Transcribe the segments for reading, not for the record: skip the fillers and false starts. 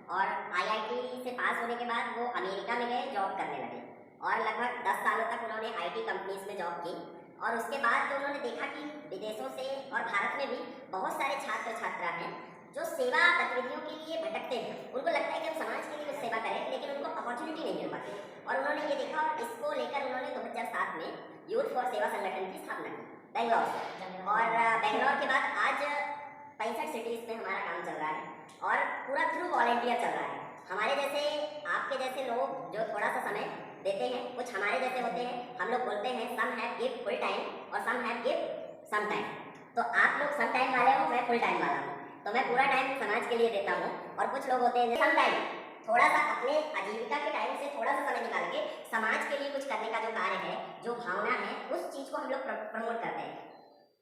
और आईआईटी से पास होने के बाद वो अमेरिका में गए, जॉब करने लगे और लगभग 10 सालों तक उन्होंने आईटी कंपनीज में जॉब की। और उसके बाद तो उन्होंने देखा कि विदेशों से और भारत में भी बहुत सारे छात्र छात्रा हैं जो सेवा गतिविधियों के लिए भटकते हैं। उनको लगता है कि हम समाज के लिए कुछ सेवा करें, लेकिन उनको अपॉर्चुनिटी नहीं मिल पाती। और उन्होंने ये देखा और इसको लेकर उन्होंने 2007 में यूथ फॉर सेवा संगठन की स्थापना की बेंगलोर से। और बेंगलोर के बाद आज 65 सिटीज़ में हमारा काम चल रहा है और पूरा थ्रू वॉलेंटियर चल रहा है। हमारे जैसे, आपके जैसे लोग जो थोड़ा सा समय देते हैं, कुछ हमारे जैसे होते हैं। हम लोग बोलते हैं some have give full time और some have give some time. तो आप लोग सम टाइम वाले हो, मैं फुल टाइम वाला हूँ, तो मैं पूरा टाइम समाज के लिए देता हूँ। और कुछ लोग होते हैं सम टाइम, थोड़ा सा अपने आजीविका के टाइम से थोड़ा सा समय निकाल के समाज के लिए कुछ करने का जो कार्य है, जो भावना है, उस चीज़ को हम लोग प्रमोट करते हैं।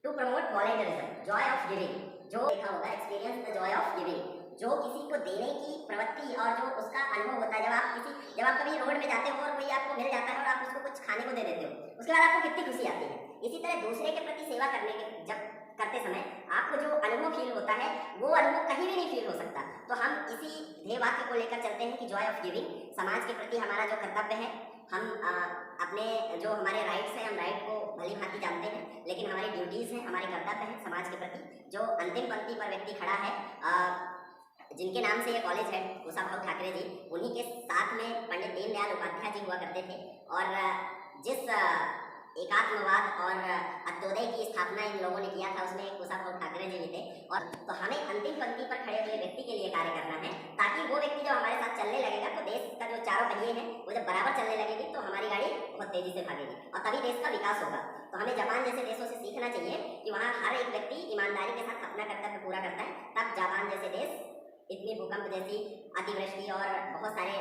To promote volunteerism, joy of giving, जो देखा होगा experience the joy of giving, जो किसी को देने की प्रवृत्ति और जो उसका अनुभव होता है। जब आप कभी रोड में जाते हो और कोई आपको मिल जाता है और आप उसको कुछ खाने को दे देते हो, उसके बाद आपको कितनी खुशी आती है। इसी तरह दूसरे के प्रति सेवा करने के जब करते समय आपको जो अनुभव फील होता है, वो अनुभव कहीं भी नहीं फील हो सकता। तो हम इसी ध्येय वाक्य को लेकर चलते हैं कि जॉय ऑफ गिविंग, समाज के प्रति हमारा जो कर्तव्य है, हम अपने जो हमारे राइट्स हैं, हम राइट को भली भांति जानते हैं, लेकिन हमारी ड्यूटीज़ हैं, हमारे कर्तव्य हैं समाज के प्रति। जो अंतिम पंक्ति पर व्यक्ति खड़ा है, जिनके नाम से ये कॉलेज है, कुशाभाऊ ठाकरे जी, उन्हीं के साथ में पंडित दीनदयाल उपाध्याय जी हुआ करते थे। और जिस एकात्मवाद और अंत्योदय की स्थापना इन लोगों ने किया था, उसमें कुशाभाऊ ठाकरे जी भी थे। और तो हमें अंतिम पंक्ति पर खड़े हुए व्यक्ति के लिए कार्य करना है, ताकि वो व्यक्ति जब हमारे साथ चलने लगेगा तो देश का जो चारों पहिए हैं वो जब बराबर चलने लगेगी तो हमारी गाड़ी बहुत तेजी से भागेगी और तभी देश का विकास होगा। तो हमें जापान जैसे देशों से सीखना चाहिए कि वहाँ हर एक व्यक्ति ईमानदारी के साथ अपना कर्तव्य पूरा करता है, तब जापान जैसे देश इतनी भूकंप जैसी अतिवृष्टि और बहुत सारे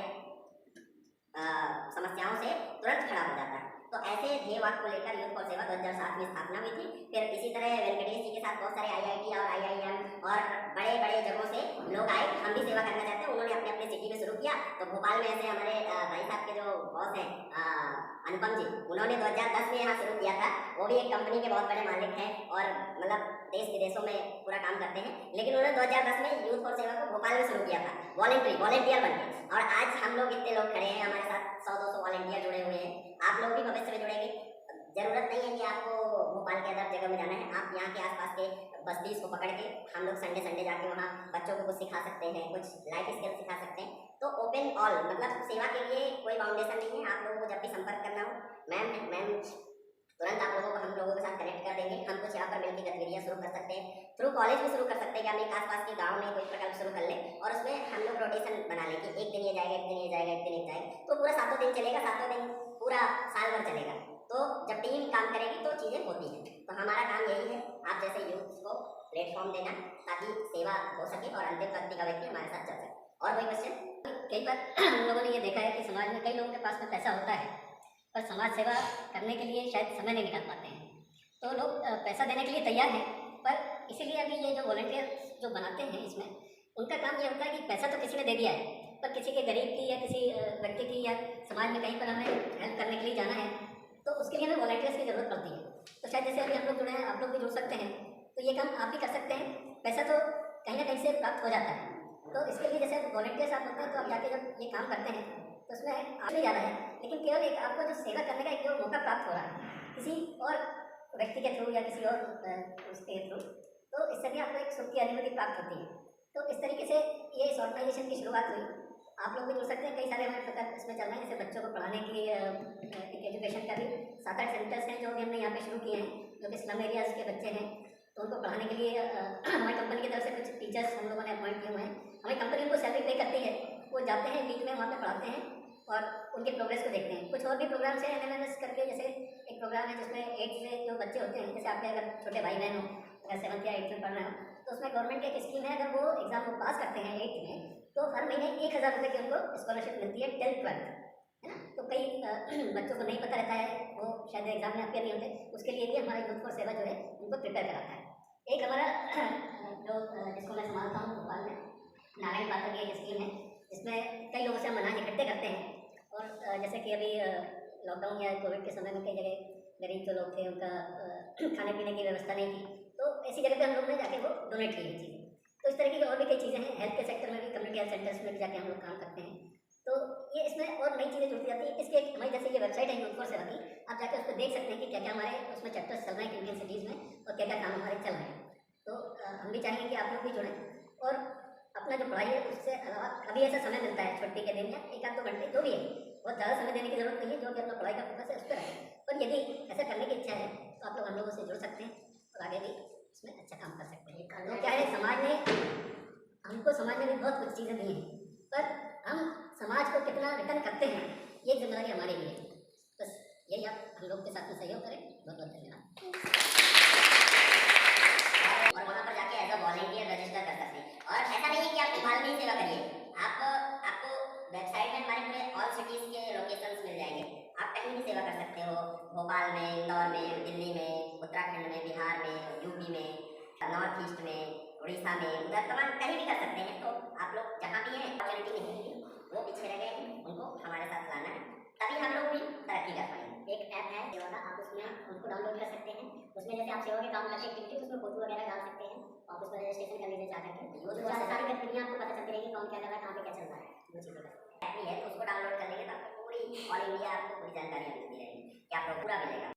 समस्याओं से तुरंत खड़ा हो जाता है। तो ऐसे ध्येय वाक्य को लेकर यूथ फॉर सेवा 2007 में स्थापना हुई थी। फिर इसी तरह वेंकटेश जी के साथ बहुत सारे आईआईटी और आईआईएम और बड़े बड़े जगहों से लोग आए, हम भी सेवा करना चाहते हैं। उन्होंने अपने अपने सिटी में शुरू किया। तो भोपाल में ऐसे हमारे भाई साहब के जो बॉस हैं अनुपम जी, उन्होंने 2010 में यहाँ शुरू किया था। वो भी एक कंपनी के बहुत बड़े मालिक हैं और मतलब देश विदेशों में पूरा काम करते हैं। लेकिन उन्होंने 2010 में यूथ फॉर सेवा को भोपाल में शुरू किया था, वॉलेंटियर बनके। और आज हम लोग इतने लोग खड़े हैं, हमारे साथ 100-200 वॉलेंटियर जुड़े हुए हैं। आप लोग भी भविष्य में जुड़ेंगे। जरूरत नहीं है कि आपको भोपाल के अदर जगह में जाना है, आप यहाँ के आसपास के बस्तीज को पकड़ के हम लोग संडे जाके वहाँ बच्चों को कुछ सिखा सकते हैं, कुछ लाइफ स्किल सिखा सकते हैं। तो ओपन ऑल, मतलब सेवा के लिए कोई बाउंडेशन नहीं है। आप लोगों को जब भी संपर्क करना हो, मैम तुरंत आप लोगों को हम लोगों के साथ कनेक्ट कर देंगे। हम कुछ यहाँ पर मिलकर गतिविधियाँ शुरू कर सकते हैं, थ्रू कॉलेज भी शुरू कर सकते हैं कि हम एक आसपास के गाँव में कोई प्रकल्प शुरू कर लें और उसमें हम लोग रोटेशन बना लें कि एक दिन ये जाएगा, एक दिन ये जाएगा, एक दिन ये जाएगा। तो पूरा 7 दिन चलेगा, 7 दिन पूरा साल भर चलेगा। तो जब टीम काम करेगी तो चीज़ें होती हैं। तो हमारा काम यही है, आप जैसे यूथ को प्लेटफॉर्म देना ताकि सेवा हो सके और अंतिम पंक्ति का व्यक्ति हमारे साथ चल सके। और कोई क्वेश्चन? कई बार हम लोगों ने ये देखा है कि समाज में कई लोगों के पास में पैसा होता है पर समाज सेवा करने के लिए शायद समय नहीं निकाल पाते हैं। तो लोग पैसा देने के लिए तैयार हैं, पर इसीलिए अभी ये जो वॉलंटियर जो बनाते हैं इसमें उनका काम ये होता है कि पैसा तो किसी ने दे दिया है, पर किसी के गरीब की या किसी व्यक्ति की या समाज में कहीं पर हमें हेल्प करने के लिए जाना है तो उसके लिए हमें वॉलंटियर्स की ज़रूरत पड़ती है। तो शायद जैसे अभी हम लोग जुड़े हैं, आप लोग भी जुड़ सकते हैं, तो ये काम आप भी कर सकते हैं। पैसा तो कहीं ना कहीं से प्राप्त हो जाता है, तो इसके लिए जैसे वॉलंटियर्स आप होते हैं तो आप जाके जब ये काम करते हैं तो उसमें आप नहीं ज़्यादा है, लेकिन केवल एक आपको जो सेवा करने का एक जो मौका प्राप्त हो रहा है किसी और व्यक्ति के थ्रू या किसी और उसके थ्रू, तो इससे भी आपको एक सुख की अनुभूति प्राप्त होती है। तो इस तरीके से ये इस ऑर्गेनाइजेशन की शुरुआत हुई। आप लोग भी जुड़ सकते हैं, कई सारे हमारे प्रकार इसमें चल रहे हैं, जैसे बच्चों को पढ़ाने की एक एजुकेशन का भी 7-8 सेंटर्स हैं जो अभी हमने यहाँ पे शुरू किए हैं, जो कि स्लम एरियाज़ के बच्चे हैं। तो उनको पढ़ाने के लिए हमारी कंपनी की तरफ से कुछ टीचर्स हम लोगों ने अपॉइंट किए हुए हैं। हमारी कंपनी उनको सैलरी पे करती है, वो जाते हैं वीक में वहाँ पे पढ़ाते हैं और उनके प्रोग्रेस को देखते हैं। कुछ और भी प्रोग्राम्स हैं NMMS करके, जैसे एक प्रोग्राम है जिसमें 8 से जो बच्चे होते हैं, जैसे आपके अगर छोटे भाई बहन हो, अगर 7th या 8th में पढ़ रहे हो, तो उसमें गवर्नमेंट की एक स्कीम है, अगर वो एग्ज़ाम को पास करते हैं 8th में तो हर महीने 1000 रुपये की उनको स्कॉलरशिप मिलती है 10th 12th, है ना। तो कई बच्चों को नहीं पता रहता है, वो शायद एग्जाम में अपियर नहीं होते, उसके लिए भी हमारा यूथ फॉर सेवा जो है उनको प्रिपेयर कराता है। एक हमारा जो जिसको मैं संभालता हूँ भोपाल में, नारायण पात्र की एक स्कीम है, जिसमें कई लोगों से हम अनाज इकट्ठे करते हैं। और जैसे कि अभी लॉकडाउन या कोविड के समय में कई जगह गरीब जो लोग थे उनका खाने पीने की व्यवस्था नहीं थी, तो ऐसी जगह पे हम लोग ने जाके वो डोनेट की चीज़ें। तो इस तरह की और भी कई चीज़ें हैं। हेल्थ के सेक्टर में भी, कम्युनिटी हेल्थ सेंटर्स में भी जाके हम लोग काम करते हैं। तो ये इसमें और नई चीज़ें जुड़ती जाती है। इसके एक हमारी जैसे ये वेबसाइट है यूथ फॉर सेवा की, आप जाके उस पर देख सकते हैं कि क्या क्या हमारे उसमें चैप्टर्स चल रहे हैं इंडियन सिटीज़ में और क्या क्या काम हमारे चल रहे हैं। तो हम भी चाहेंगे कि आप लोग भी जुड़ें और अपना जो पढ़ाई है उससे अलावा कभी ऐसा समय मिलता है छुट्टी के दिन या 1-2 घंटे जो भी है, बहुत ज़्यादा समय देने की जरूरत नहीं है, जो भी अपना पढ़ाई का फोकस है उस पर रखें। पर यदि ऐसा करने की इच्छा है तो आप लोग हम लोगों से जुड़ सकते हैं और आगे भी इसमें अच्छा काम कर सकते हैं। तो क्या है, समाज ने हमको समाज ने भी बहुत कुछ चीज़ें दी हैं, पर हम समाज को कितना रिटर्न करते हैं ये जिम्मेदारी हमारी भी है। बस यही आप हम लोग के साथ में सहयोग करें। बहुत बहुत धन्यवाद। और वहाँ पर जाके एज अ वॉलंटियर रजिस्टर कर सकते हैं। और ऐसा नहीं है कि आप भोपाल में ही सेवा करिए, आपको वेबसाइट में हमारे पूरे ऑल सिटीज़ के लोकेशंस मिल जाएंगे। आप कहीं भी सेवा कर सकते हो, भोपाल में, इंदौर में, दिल्ली में, उत्तराखंड में, बिहार में, यूपी में, नॉर्थ ईस्ट में, उड़ीसा में, उधर तमाम कहीं भी कर सकते हैं। तो आप लोग जहाँ भी हैं, अपॉर्चुनिटी नहीं मिली, वो पीछे रह गए हैं, उनको हमारे साथ लाना है, तभी हम लोग भी तरक्की कर पाएंगे। एक ऐप है सेवा का, आप उसमें उसको डाउनलोड कर सकते हैं। उसमें जैसे आप सेवा के काम करते हैं एक्टिविटी, उसमें फोटो वगैरह डाल सकते हैं और उसमें रजिस्ट्रेशन कर लीजिए जाकर के। वो जो सारी गतिविधियाँ आपको पता चलती रहेगी, कौन क्या कर रहा है, कहाँ पे क्या चल रहा है, वो चीज़ें ऐप ही है। तो उसको डाउनलोड कर लेंगे तो आपको पूरी ऑल इंडिया आपको पूरी जानकारी मिलती रहेगी कि आपको पूरा मिलेगा।